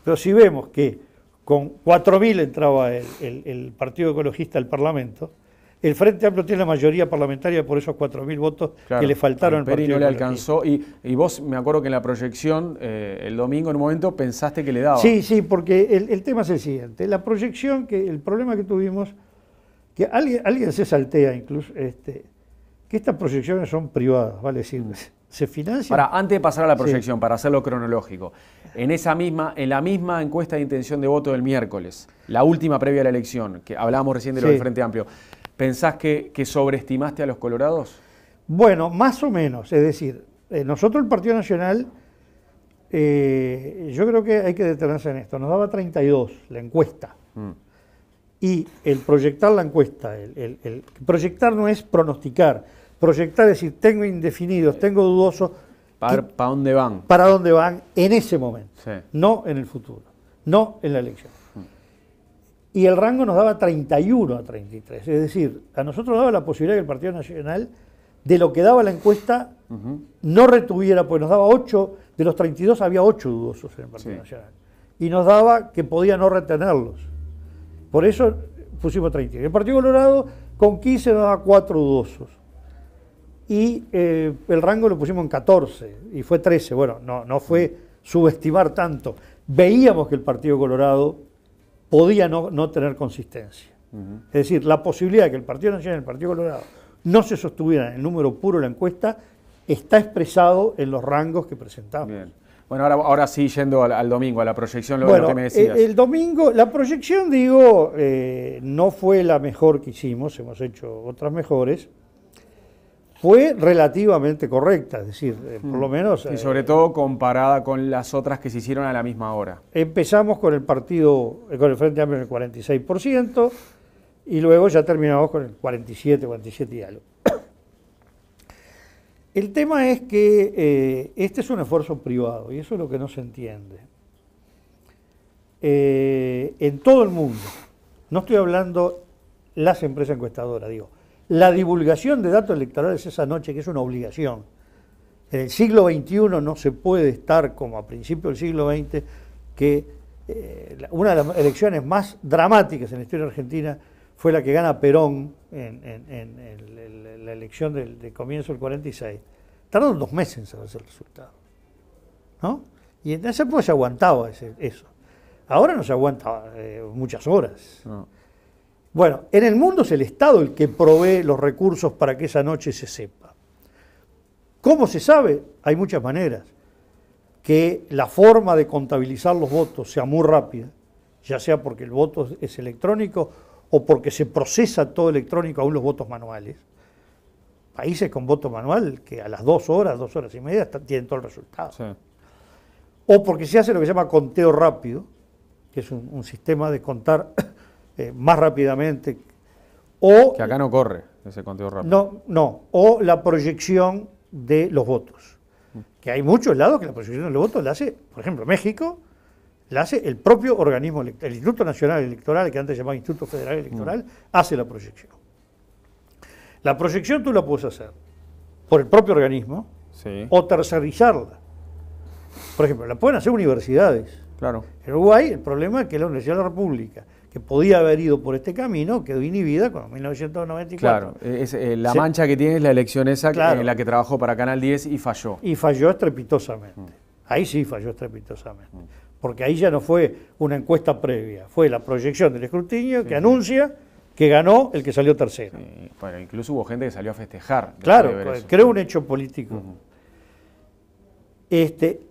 Pero si vemos que con 4.000 entraba el Partido Ecologista al Parlamento, el Frente Amplio tiene la mayoría parlamentaria por esos 4.000 votos que le faltaron al Peri Partido no le Ecologista. alcanzó. Y vos, me acuerdo que en la proyección, el domingo en un momento pensaste que le daba. Sí, porque el tema es el siguiente. La proyección, el problema que tuvimos, que alguien se saltea incluso, que estas proyecciones son privadas, vale decir, se financian. Antes de pasar a la proyección, para hacerlo cronológico, en la misma encuesta de intención de voto del miércoles, la última previa a la elección, que hablábamos recién de lo del Frente Amplio, ¿pensás que sobreestimaste a los colorados? Bueno, más o menos, es decir, nosotros el Partido Nacional, yo creo que hay que detenerse en esto, nos daba 32 la encuesta. Y el proyectar la encuesta, el proyectar no es pronosticar, proyectar es decir, tengo indefinidos, tengo dudosos. ¿Para dónde van? Para dónde van en ese momento, sí. No en el futuro, no en la elección. Y el rango nos daba 31 a 33, es decir, a nosotros nos daba la posibilidad que el Partido Nacional, de lo que daba la encuesta, no retuviera, pues nos daba 8, de los 32 había 8 dudosos en el Partido Nacional. Y nos daba que podía no retenerlos. Por eso pusimos 30. El Partido Colorado con 15 nos daba 4 dudosos. Y el rango lo pusimos en 14 y fue 13. Bueno, no fue subestimar tanto. Veíamos que el Partido Colorado podía no tener consistencia. Es decir, la posibilidad de que el Partido Nacional y el Partido Colorado no se sostuvieran en el número puro de la encuesta está expresado en los rangos que presentamos. Bien. Bueno, ahora sí, yendo al domingo, a la proyección, lo que me decías. El domingo, la proyección, digo, no fue la mejor que hicimos, hemos hecho otras mejores, fue relativamente correcta, es decir, por lo menos... Y sobre todo comparada con las otras que se hicieron a la misma hora. Empezamos con el con el Frente Amplio en el 46%, y luego ya terminamos con el 47 y algo. El tema es que este es un esfuerzo privado y eso es lo que no se entiende. En todo el mundo, no estoy hablando las empresas encuestadoras, digo, la divulgación de datos electorales esa noche, que es una obligación. En el siglo XXI no se puede estar como a principios del siglo XX, que una de las elecciones más dramáticas en la historia argentina fue la que gana Perón en la elección de comienzo del 46. Tardaron 2 meses en saberse el resultado, ¿no? Y en esa época se aguantaba eso. Ahora no se aguanta muchas horas. No. Bueno, en el mundo es el Estado el que provee los recursos para que esa noche se sepa. ¿Cómo se sabe? Hay muchas maneras. Que la forma de contabilizar los votos sea muy rápida, ya sea porque el voto es electrónico o porque se procesa todo electrónico, aún los votos manuales. Países con voto manual que a las 2 horas y media tienen todo el resultado. Sí. O porque se hace lo que se llama conteo rápido, que es un sistema de contar más rápidamente. O, que acá no corre ese conteo rápido. No, o la proyección de los votos. Que hay muchos lados que la proyección de los votos la hace, por ejemplo, México, la hace el propio organismo, el Instituto Nacional Electoral, que antes se llamaba Instituto Federal Electoral, hace la proyección. La proyección tú la puedes hacer por el propio organismo o tercerizarla. Por ejemplo, la pueden hacer universidades. Claro. En Uruguay el problema es que la Universidad de la República, que podía haber ido por este camino, quedó inhibida con 1994. Claro, la mancha que tiene es la elección esa en la que trabajó para Canal 10 y falló. Y falló estrepitosamente. Ahí sí falló estrepitosamente. Porque ahí ya no fue una encuesta previa, fue la proyección del escrutinio que anuncia que ganó el que salió tercero. Sí. Bueno, incluso hubo gente que salió a festejar. Claro, creó un hecho político.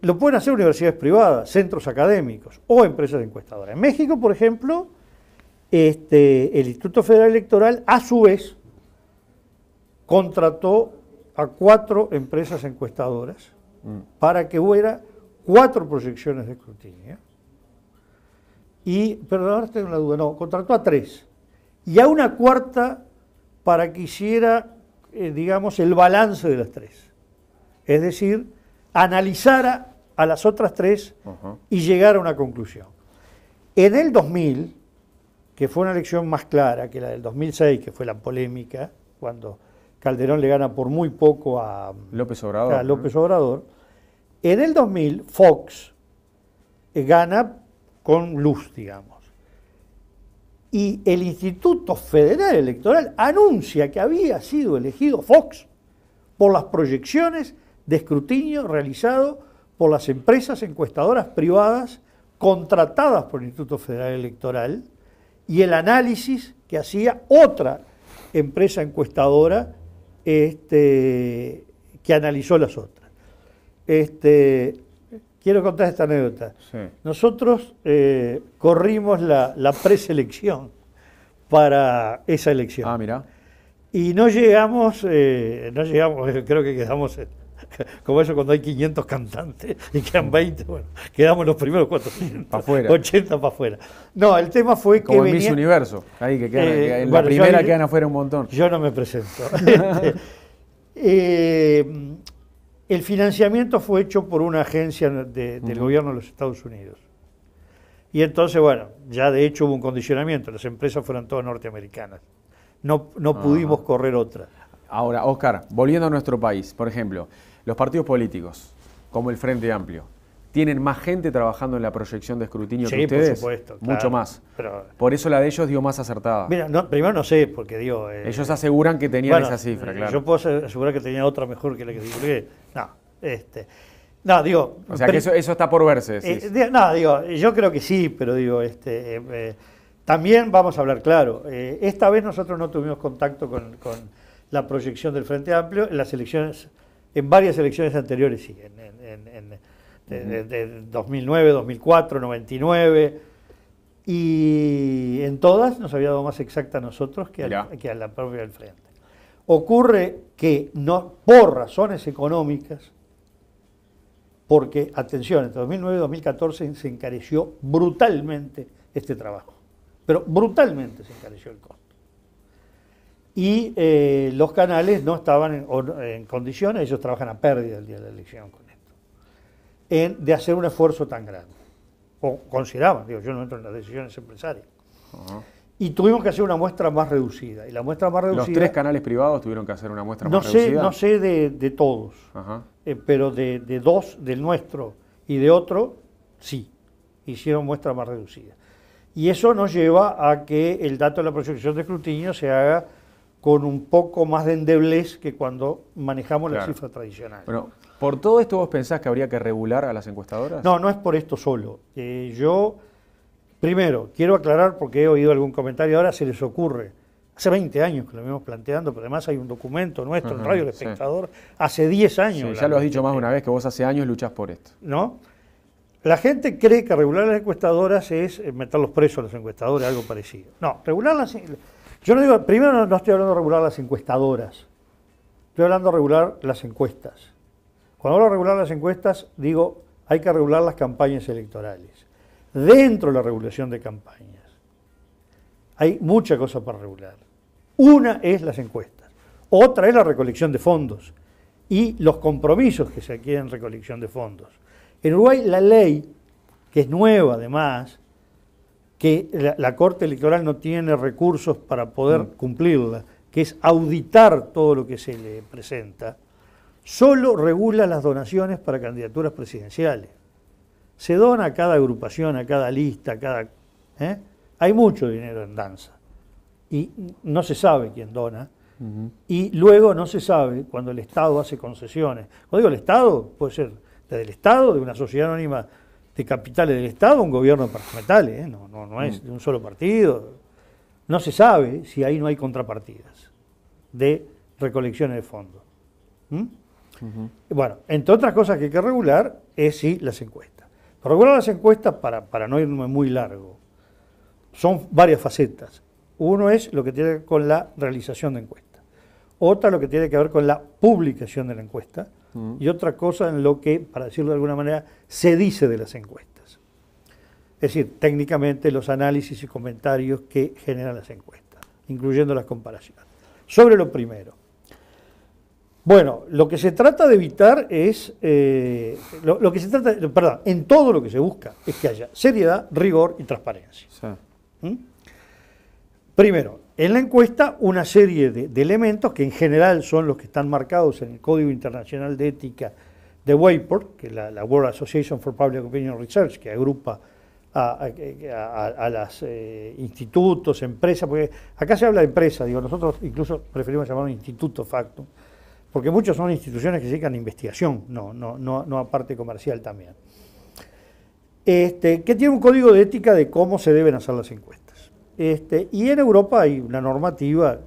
Lo pueden hacer universidades privadas, centros académicos o empresas encuestadoras. En México, por ejemplo, el Instituto Federal Electoral, a su vez, contrató a 4 empresas encuestadoras para que hubiera 4 proyecciones de escrutinio. Pero ahora tengo la duda, no, contrató a 3. Y a una 4ª para que hiciera, digamos, el balance de las 3. Es decir, analizara a las otras 3 y llegara a una conclusión. En el 2000, que fue una elección más clara que la del 2006, que fue la polémica, cuando Calderón le gana por muy poco a López Obrador, en el 2000 Fox gana con luz, digamos. Y el Instituto Federal Electoral anuncia que había sido elegido Fox por las proyecciones de escrutinio realizado por las empresas encuestadoras privadas contratadas por el Instituto Federal Electoral y el análisis que hacía otra empresa encuestadora que analizó las otras. Quiero contar esta anécdota. Sí. Nosotros corrimos la preselección para esa elección. Ah, mira. Y no llegamos, creo que quedamos, como eso cuando hay 500 cantantes y quedan 20, bueno, quedamos los primeros 400, para afuera. 80 para afuera. No, el tema fue como que en Miss Universo, ahí que quedan, en la primera quedan afuera un montón. Yo no me presento. El financiamiento fue hecho por una agencia del gobierno de los Estados Unidos. Y entonces, bueno, ya de hecho hubo un condicionamiento, las empresas fueron todas norteamericanas. No pudimos correr otra. Ahora, Oscar, volviendo a nuestro país, por ejemplo, los partidos políticos, como el Frente Amplio, ¿tienen más gente trabajando en la proyección de escrutinio que ustedes? Por supuesto. Mucho claro, más. Por eso la de ellos dio más acertada. Mira, primero no sé, porque digo... ellos aseguran que tenían esa cifra, claro. Yo puedo asegurar que tenía otra mejor que la que divulgué. No, digo... O sea, que eso está por verse, decís. Yo creo que sí, pero digo, también vamos a hablar claro. Esta vez nosotros no tuvimos contacto con la proyección del Frente Amplio. En las elecciones, en varias elecciones anteriores sí, de 2009, 2004, 99, y en todas nos había dado más exacta a nosotros que a la propia del Frente. Ocurre que por razones económicas, porque, atención, entre 2009 y 2014 se encareció brutalmente este trabajo, pero brutalmente se encareció el costo. Y los canales no estaban en condiciones, ellos trabajan a pérdida el día de la elección con esto, de hacer un esfuerzo tan grande. O consideraban, yo no entro en las decisiones empresariales. Y tuvimos que hacer una muestra más reducida. Y la muestra más reducida... ¿Los 3 canales privados tuvieron que hacer una muestra más reducida? No sé de todos, pero de 2, del nuestro y de otro, sí, hicieron muestra más reducida. Y eso nos lleva a que el dato de la proyección de escrutinio se haga con un poco más de endeblez que cuando manejamos la cifra tradicional. Bueno, ¿por todo esto vos pensás que habría que regular a las encuestadoras? No, no es por esto solo. Yo, primero, quiero aclarar, porque he oído algún comentario, ahora se les ocurre, hace 20 años que lo venimos planteando, pero además hay un documento nuestro en Radio El Espectador, hace 10 años. Sí, ya lo has dicho más de una vez, que vos hace años luchás por esto. ¿No? La gente cree que regular las encuestadoras es meterlos presos a los encuestadores, algo parecido. No, regularlas... Yo no digo, primero no estoy hablando de regular las encuestadoras, estoy hablando de regular las encuestas. Cuando hablo de regular las encuestas, digo, hay que regular las campañas electorales. Dentro de la regulación de campañas, hay mucha cosa para regular. Una es las encuestas, otra es la recolección de fondos y los compromisos que se adquieren en recolección de fondos. En Uruguay la ley, que es nueva además, que la Corte Electoral no tiene recursos para poder cumplirla, que es auditar todo lo que se le presenta, solo regula las donaciones para candidaturas presidenciales. Se dona a cada agrupación, a cada lista, hay mucho dinero en danza. Y no se sabe quién dona. Y luego no se sabe cuando el Estado hace concesiones. Cuando digo el Estado, puede ser desde el Estado, de una sociedad anónima de capitales del Estado, un gobierno departamental, no es de un solo partido. No se sabe si ahí no hay contrapartidas de recolecciones de fondos. Bueno, entre otras cosas que hay que regular es sí las encuestas. Para regular las encuestas, para no irme muy largo, son varias facetas. Uno es lo que tiene que ver con la realización de encuestas. Otra lo que tiene que ver con la publicación de la encuesta. Y otra cosa en lo que, para decirlo de alguna manera, se dice de las encuestas. Es decir, técnicamente los análisis y comentarios que generan las encuestas, incluyendo las comparaciones. Sobre lo primero. Bueno, lo que se trata de evitar es, lo que se trata, perdón, en todo lo que se busca es que haya seriedad, rigor y transparencia. Sí. Primero, en la encuesta una serie de elementos que en general son los que están marcados en el Código Internacional de Ética de WAPOR, que es la World Association for Public Opinion Research, que agrupa a los institutos, empresas, porque acá se habla de empresas, digo, nosotros incluso preferimos llamarlo instituto factum, porque muchos son instituciones que se dedican a investigación, no a parte comercial también. Que tiene un código de ética de cómo se deben hacer las encuestas. Y en Europa hay una normativa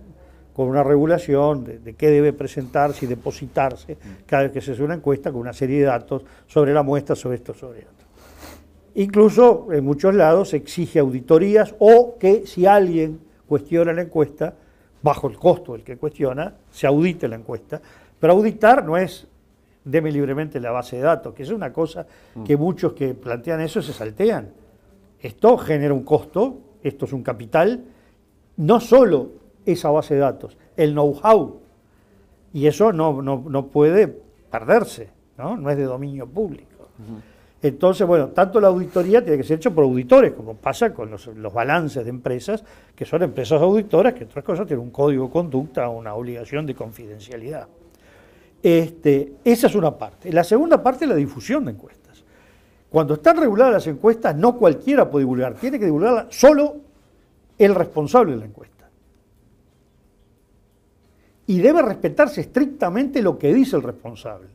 con una regulación de qué debe presentarse y depositarse cada vez que se hace una encuesta con una serie de datos sobre la muestra, sobre esto, sobre otro. Incluso en muchos lados se exige auditorías o que si alguien cuestiona la encuesta, bajo el costo del que cuestiona, se audite la encuesta. Pero auditar no es deme libremente la base de datos, que es una cosa que muchos que plantean eso se saltean. Esto genera un costo, esto es un capital, no solo esa base de datos, el know-how, y eso no puede perderse, no es de dominio público. Entonces, bueno, tanto la auditoría tiene que ser hecha por auditores, como pasa con los balances de empresas, que son empresas auditoras, que otras cosas tienen un código de conducta, una obligación de confidencialidad. Esa es una parte. La segunda parte es la difusión de encuestas. Cuando están reguladas las encuestas, no cualquiera puede divulgar, tiene que divulgarla solo el responsable de la encuesta. Y debe respetarse estrictamente lo que dice el responsable.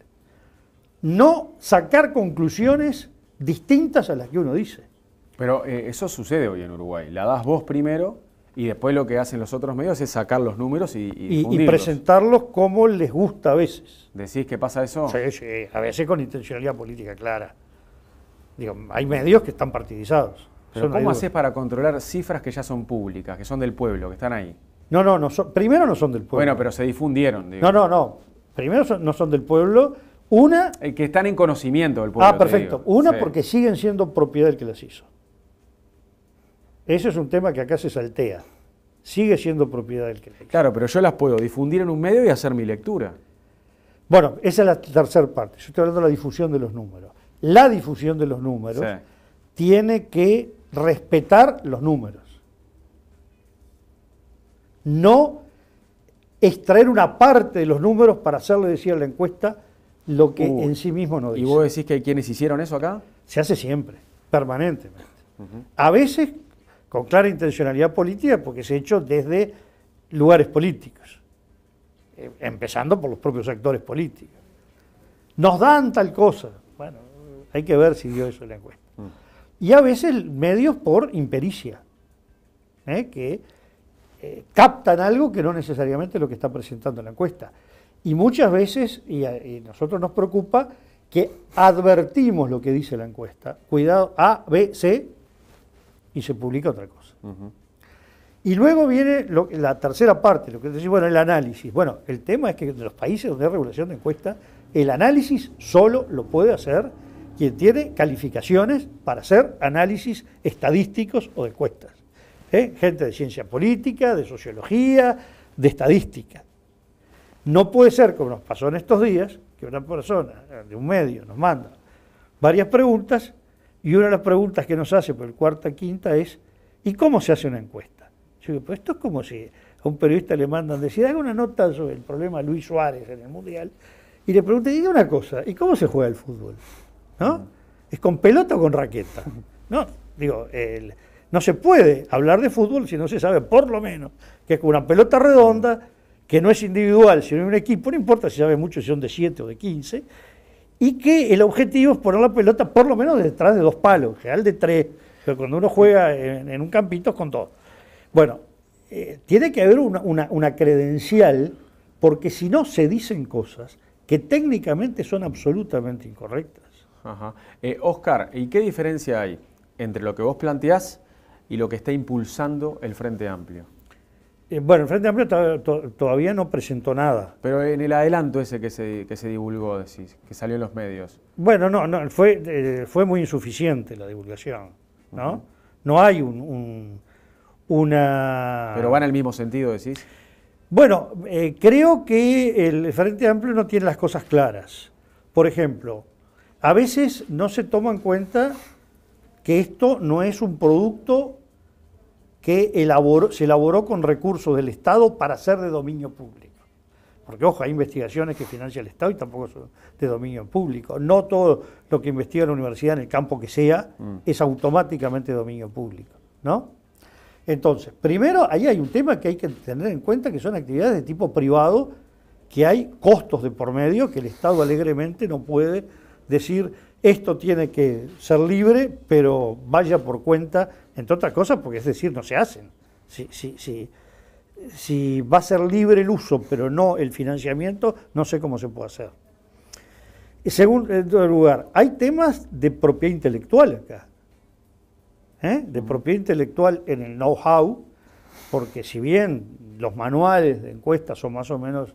No sacar conclusiones distintas a las que uno dice. Pero eso sucede hoy en Uruguay. La das vos primero y después lo que hacen los otros medios es sacar los números y presentarlos como les gusta a veces. ¿Decís que pasa eso? Sí, a veces con intencionalidad política clara. Digo, hay medios que están partidizados. Pero ¿cómo haces para controlar cifras que ya son públicas, que son del pueblo, que están ahí? Primero no son del pueblo. Bueno, pero se difundieron. Digo. No. Primero no son del pueblo. Que están en conocimiento del pueblo. Perfecto. Porque siguen siendo propiedad del que las hizo. Ese es un tema que acá se saltea. Sigue siendo propiedad del que las hizo. Claro, pero yo las puedo difundir en un medio y hacer mi lectura. Bueno, esa es la tercera parte. Yo estoy hablando de la difusión de los números. La difusión de los números tiene que respetar los números. No extraer una parte de los números para hacerle decir a la encuesta lo que en sí mismo no dice. ¿Y vos decís que hay quienes hicieron eso acá? Se hace siempre, permanentemente. A veces con clara intencionalidad política, porque se ha hecho desde lugares políticos, empezando por los propios actores políticos. Nos dan tal cosa. Bueno, hay que ver si dio eso en la encuesta. Y a veces medios por impericia, que captan algo que no necesariamente es lo que está presentando la encuesta. Y muchas veces, y a nosotros nos preocupa, que advertimos lo que dice la encuesta, cuidado, A, B, C, y se publica otra cosa. Y luego viene la tercera parte, lo que decís, bueno, el análisis. Bueno, el tema es que en los países donde hay regulación de encuesta, el análisis solo lo puede hacer quien tiene calificaciones para hacer análisis estadísticos o de encuestas. Gente de ciencia política, de sociología, de estadística. No puede ser, como nos pasó en estos días, que una persona de un medio nos manda varias preguntas y una de las preguntas que nos hace por el cuarta quinta es ¿y cómo se hace una encuesta? Yo digo, pues esto es como si a un periodista le mandan decir, haga una nota sobre el problema de Luis Suárez en el Mundial y le preguntan, diga una cosa, ¿y cómo se juega el fútbol? ¿No? ¿Es con pelota o con raqueta? No, digo, no se puede hablar de fútbol si no se sabe por lo menos que es con una pelota redonda, que no es individual, sino en un equipo, no importa si sabe mucho si son de 7 o de 15, y que el objetivo es poner la pelota por lo menos detrás de 2 palos, en general de 3, pero cuando uno juega en un campito es con 2. Bueno, tiene que haber una credencial, porque si no se dicen cosas que técnicamente son absolutamente incorrectas. Ajá. Oscar, ¿y qué diferencia hay entre lo que vos planteás y lo que está impulsando el Frente Amplio? Bueno, el Frente Amplio todavía no presentó nada. Pero en el adelanto ese que se divulgó, decís, que salió en los medios. Bueno, no, fue muy insuficiente la divulgación, ¿no? Uh-huh. No hay una... ¿Pero va en el mismo sentido, decís? Bueno, creo que el Frente Amplio no tiene las cosas claras. Por ejemplo, a veces no se toma en cuenta que esto no es un producto que se elaboró con recursos del Estado para ser de dominio público. Porque, ojo, hay investigaciones que financia el Estado y tampoco son de dominio público. No todo lo que investiga la universidad en el campo que sea es automáticamente de dominio público, ¿no? Entonces, primero, ahí hay un tema que hay que tener en cuenta, que son actividades de tipo privado, que hay costos de por medio, que el Estado alegremente no puede decir esto tiene que ser libre, pero vaya por cuenta, entre otras cosas, porque es decir, no se hacen. Si va a ser libre el uso, pero no el financiamiento, no sé cómo se puede hacer. En segundo lugar, hay temas de propiedad intelectual acá. De propiedad intelectual en el know-how, porque si bien los manuales de encuestas son más o menos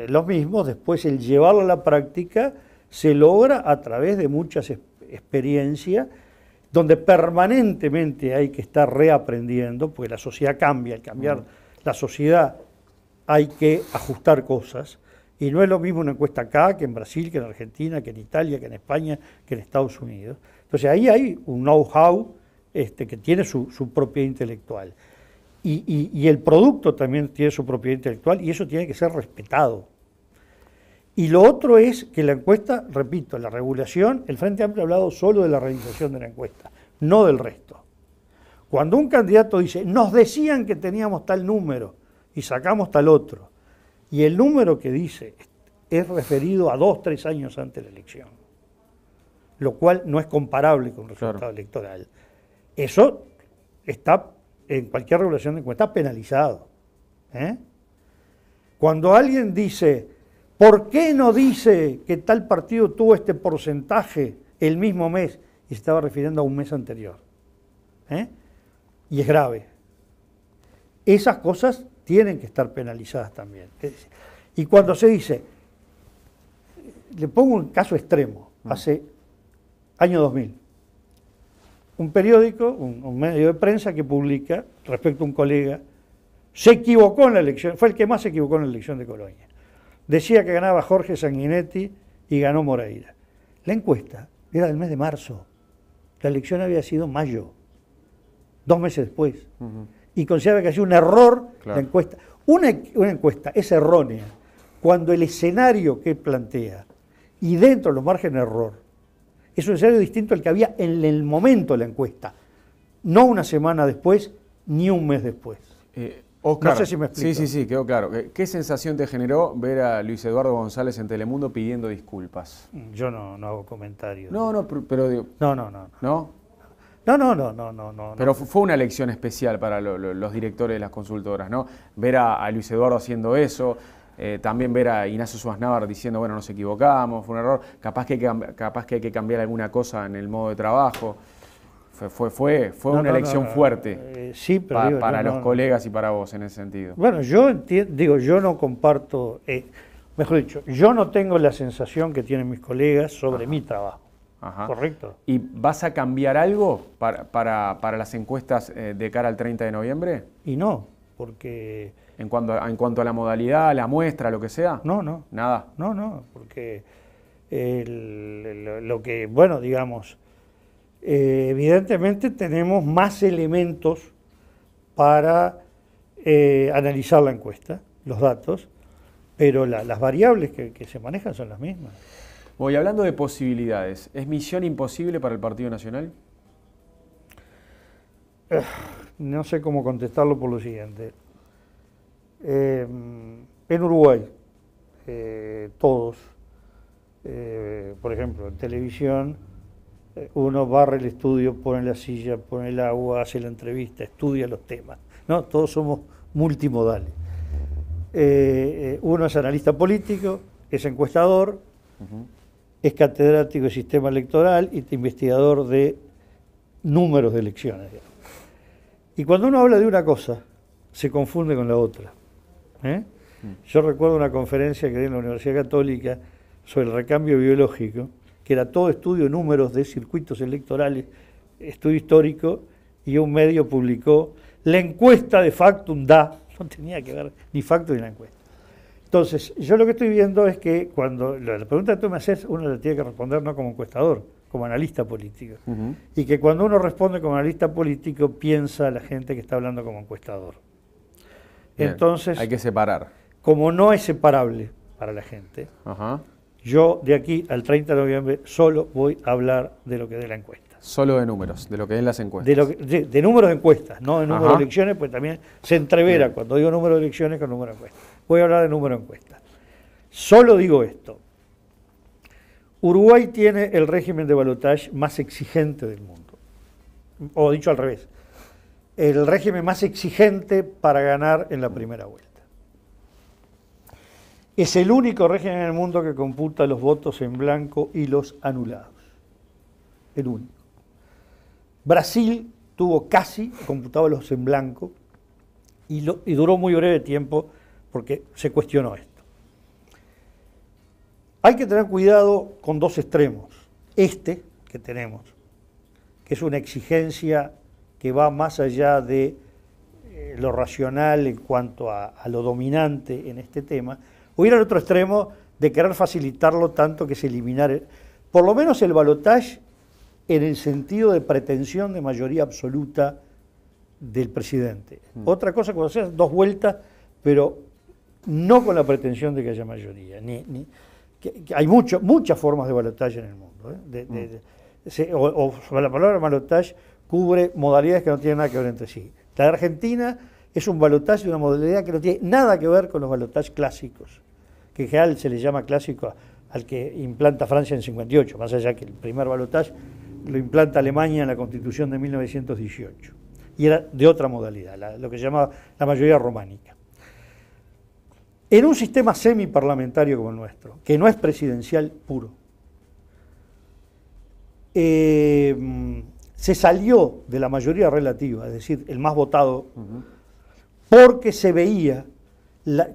los mismos, después el llevarlo a la práctica se logra a través de muchas experiencias, donde permanentemente hay que estar reaprendiendo, porque la sociedad cambia, al cambiar la sociedad hay que ajustar cosas, y no es lo mismo una encuesta acá que en Brasil, que en Argentina, que en Italia, que en España, que en Estados Unidos. Entonces ahí hay un know-how que tiene su propiedad intelectual. Y el producto también tiene su propiedad intelectual y eso tiene que ser respetado. Y lo otro es que la encuesta, repito, la regulación, el Frente Amplio ha hablado solo de la realización de la encuesta, no del resto. Cuando un candidato dice, nos decían que teníamos tal número y sacamos tal otro, y el número que dice es referido a 2, 3 años antes de la elección, lo cual no es comparable con el resultado electoral. Eso está, en cualquier regulación de encuesta, penalizado. Cuando alguien dice, ¿por qué no dice que tal partido tuvo este porcentaje el mismo mes? Y se estaba refiriendo a un mes anterior. Y es grave. Esas cosas tienen que estar penalizadas también. Y cuando se dice, le pongo un caso extremo, hace año 2000, un periódico, un medio de prensa que publica respecto a un colega, se equivocó en la elección, fue el que más se equivocó en la elección de Colonia. Decía que ganaba Jorge Sanguinetti y ganó Moreira. La encuesta era del mes de marzo, la elección había sido en mayo, 2 meses después, y consideraba que hacía un error la encuesta. Una encuesta es errónea cuando el escenario que plantea y dentro de los márgenes de error es un escenario distinto al que había en el momento de la encuesta, no una semana después ni un mes después. Oscar, no sé si me explico. Sí, quedó claro. ¿Qué sensación te generó ver a Luis Eduardo González en Telemundo pidiendo disculpas? Yo no hago comentarios. No, pero digo... No. ¿No? No. Pero fue una elección especial para los directores de las consultoras, ¿no? Ver a Luis Eduardo haciendo eso, también ver a Ignacio Suaznavar diciendo, bueno, nos equivocamos, fue un error, capaz que hay que cambiar alguna cosa en el modo de trabajo. Fue una elección fuerte sí, pero para los colegas y para vos en ese sentido. Bueno, yo no comparto, mejor dicho, yo no tengo la sensación que tienen mis colegas sobre mi trabajo. ¿Correcto? ¿Y vas a cambiar algo para las encuestas de cara al 30 de noviembre? Y no, porque... ¿En cuanto a la modalidad, la muestra, lo que sea? No. ¿Nada? No, porque lo que, bueno, digamos, evidentemente tenemos más elementos para analizar la encuesta, los datos, pero las variables que se manejan son las mismas. Voy hablando de posibilidades. ¿Es misión imposible para el Partido Nacional? No sé cómo contestarlo por lo siguiente. En Uruguay, todos, por ejemplo, en televisión, uno barre el estudio, pone la silla, pone el agua, hace la entrevista, estudia los temas. ¿No? Todos somos multimodales. Uno es analista político, es encuestador, es catedrático de sistema electoral y investigador de números de elecciones. Digamos. Y cuando uno habla de una cosa, se confunde con la otra. Yo recuerdo una conferencia que di en la Universidad Católica sobre el recambio biológico, que era todo estudio de números de circuitos electorales, estudio histórico, y un medio publicó la encuesta de Factum da, no tenía que ver ni Factum ni la encuesta. Entonces, yo lo que estoy viendo es que cuando la pregunta que tú me haces, uno la tiene que responder no como encuestador, como analista político. Y que cuando uno responde como analista político, piensa la gente que está hablando como encuestador. Bien, entonces, hay que separar. Como no es separable para la gente, yo de aquí al 30 de noviembre solo voy a hablar de lo que dé la encuesta. Solo de números, de lo que den las encuestas. De números de encuestas, no de números de elecciones, pues también se entrevera cuando digo número de elecciones con número de encuestas. Voy a hablar de número de encuestas. Solo digo esto. Uruguay tiene el régimen de balotaje más exigente del mundo. O dicho al revés, el régimen más exigente para ganar en la primera vuelta. Es el único régimen en el mundo que computa los votos en blanco y los anulados. El único. Brasil tuvo casi computado los en blanco y duró muy breve tiempo porque se cuestionó esto. Hay que tener cuidado con dos extremos. Este que tenemos, que es una exigencia que va más allá de lo racional en cuanto a lo dominante en este tema, o ir al otro extremo de querer facilitarlo tanto que se eliminara, por lo menos el balotaje en el sentido de pretensión de mayoría absoluta del presidente. Otra cosa cuando sean dos vueltas, pero no con la pretensión de que haya mayoría. Hay muchas formas de balotaje en el mundo. La palabra balotaje cubre modalidades que no tienen nada que ver entre sí. La de Argentina es un balotaje de una modalidad que no tiene nada que ver con los balotajes clásicos, que en general se le llama clásico al que implanta Francia en 58, más allá que el primer balotaje lo implanta Alemania en la Constitución de 1918. Y era de otra modalidad, lo que se llamaba la mayoría románica. En un sistema semiparlamentario como el nuestro, que no es presidencial puro, se salió de la mayoría relativa, es decir, el más votado, porque se veía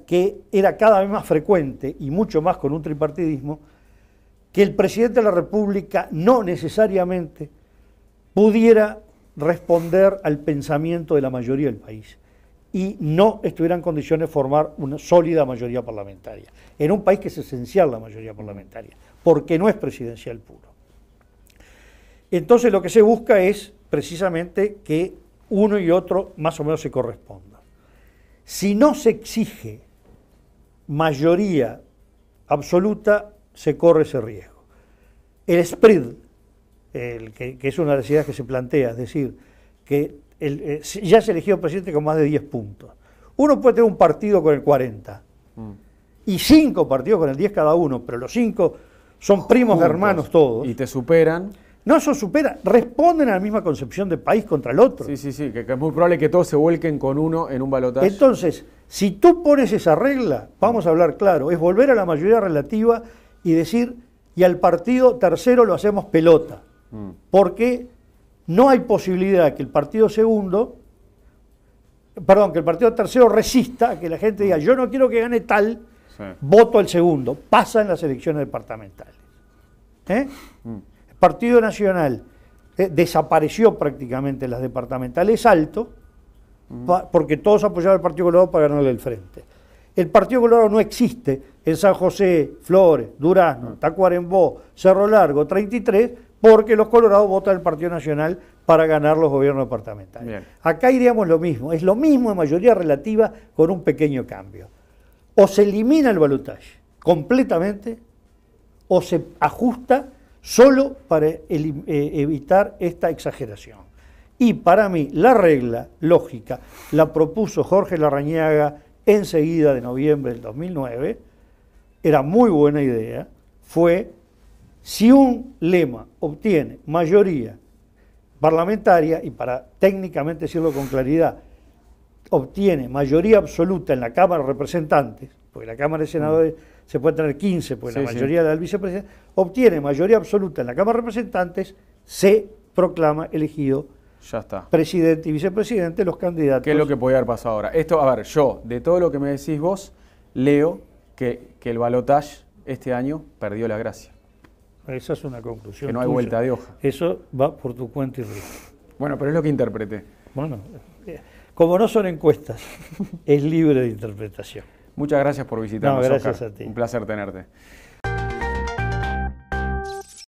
que era cada vez más frecuente, y mucho más con un tripartidismo, que el presidente de la República no necesariamente pudiera responder al pensamiento de la mayoría del país y no estuviera en condiciones de formar una sólida mayoría parlamentaria. En un país que es esencial la mayoría parlamentaria, porque no es presidencial puro. Entonces lo que se busca es precisamente que uno y otro más o menos se correspondan. Si no se exige mayoría absoluta, se corre ese riesgo. El spread, que es una de las ideas que se plantea, es decir, que ya se eligió presidente con más de 10 puntos. Uno puede tener un partido con el 40 y 5 partidos con el 10 cada uno, pero los 5 son primos hermanos todos. Y te superan. No, eso supera, responden a la misma concepción de país contra el otro. Sí, que es muy probable que todos se vuelquen con uno en un balotaje. Entonces, si tú pones esa regla, vamos a hablar claro, es volver a la mayoría relativa y decir, y al partido tercero lo hacemos pelota, porque no hay posibilidad que el partido tercero resista a que la gente diga, yo no quiero que gane tal, voto al segundo, pasa en las elecciones departamentales. El Partido Nacional desapareció prácticamente en las departamentales alto, porque todos apoyaban al Partido Colorado para ganarle el frente. El Partido Colorado no existe en San José, Flores, Durazno, Tacuarembó, Cerro Largo, 33, porque los colorados votan al Partido Nacional para ganar los gobiernos departamentales. Bien. Acá iríamos lo mismo, es lo mismo en mayoría relativa con un pequeño cambio. O se elimina el balotaje completamente, o se ajusta solo para evitar esta exageración. Y para mí, la regla lógica la propuso Jorge Larrañaga enseguida de noviembre del 2009, era muy buena idea, fue, si un lema obtiene mayoría parlamentaria, y para técnicamente decirlo con claridad, obtiene mayoría absoluta en la Cámara de Representantes, porque la Cámara de Senadores se puede tener 15, pues Sí, la sí. mayoría del vicepresidente, obtiene mayoría absoluta en la Cámara de Representantes, se proclama elegido Ya está. presidente y vicepresidente, los candidatos. ¿Qué es lo que podía haber pasado ahora? Esto, a ver, yo, de todo lo que me decís vos, leo que el balotaje este año perdió la gracia. Esa es una conclusión Que no hay tuya. vuelta de hoja. Eso va por tu cuenta y riesgo. Bueno, pero es lo que interpreté. Bueno, como no son encuestas, es libre de interpretación. Muchas gracias por visitarnos, No, gracias Oscar. a ti. Un placer tenerte.